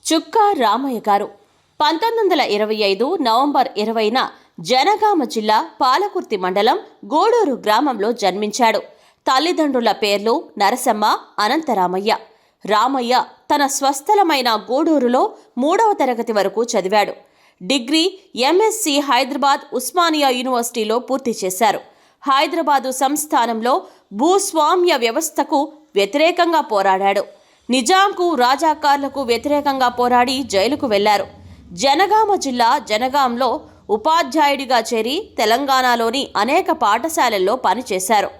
చుక్కా రామయ్య గారు 1925 నవంబర్ 20న జనగామ జిల్లా పాలకుర్తి మండలం గూడూరు గ్రామంలో జన్మించాడు. తల్లిదండ్రుల పేర్లు నరసమ్మ, అనంతరామయ్య. రామయ్య తన స్వస్థలమైన గూడూరులో 3వ తరగతి వరకు చదివాడు. డిగ్రీ, ఎంఎస్సి హైదరాబాద్ ఉస్మానియా యూనివర్సిటీలో పూర్తి చేశారు. హైదరాబాదు సంస్థానంలో భూస్వామ్య వ్యవస్థకు వ్యతిరేకంగా పోరాడాడు. నిజాంకు, రాజాకార్లకు వ్యతిరేకంగా పోరాడి జైలుకు వెళ్లారు. జనగామ జిల్లా జనగాంలో ఉపాధ్యాయుడిగా చేరి తెలంగాణలోని అనేక పాఠశాలల్లో పనిచేశారు.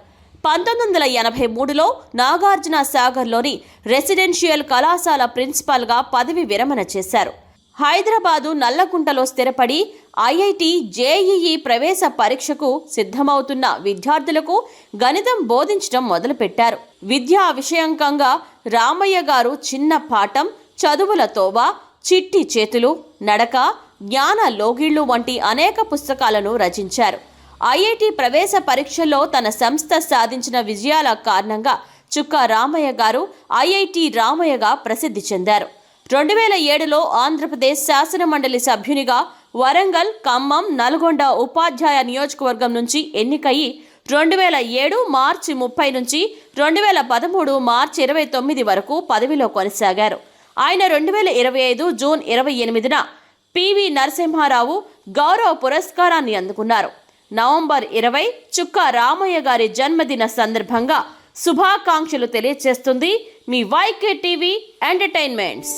1983లో నాగార్జున సాగర్లోని రెసిడెన్షియల్ కళాశాల ప్రిన్సిపాల్గా పదవి విరమణ చేశారు. హైదరాబాదు నల్లకుంటలో స్థిరపడి ఐఐటి, జేఈఈ ప్రవేశ పరీక్షకు సిద్ధమవుతున్న విద్యార్థులకు గణితం బోధించడం మొదలుపెట్టారు. విద్యా విషయంకంగా రామయ్య గారు చిన్న పాఠం, చదువుల తోవ, చిట్టి చేతులు, నడక, జ్ఞాన లోగిళ్లు వంటి అనేక పుస్తకాలను రచించారు. ఐఐటి ప్రవేశ పరీక్షల్లో తన సంస్థ సాధించిన విజయాల కారణంగా చుక్కా రామయ్య గారు ఐఐటి రామయ్యగా ప్రసిద్ధి చెందారు. 2007లో ఆంధ్రప్రదేశ్ శాసనమండలి సభ్యునిగా వరంగల్, ఖమ్మం, నల్గొండ ఉపాధ్యాయ నియోజకవర్గం నుంచి ఎన్నికయి 2007 మార్చి 30 నుంచి 2013 మార్చి 29 వరకు పదవిలో కొనసాగారు. ఆయన 2025 జూన్ 28న పివి నరసింహారావు గౌరవ పురస్కారాన్ని అందుకున్నారు. నవంబర్ 20 చుక్కా రామయ్య గారి జన్మదిన సందర్భంగా శుభాకాంక్షలు తెలియజేస్తుంది మీ వైకే టీవీ ఎంటర్టైన్మెంట్స్.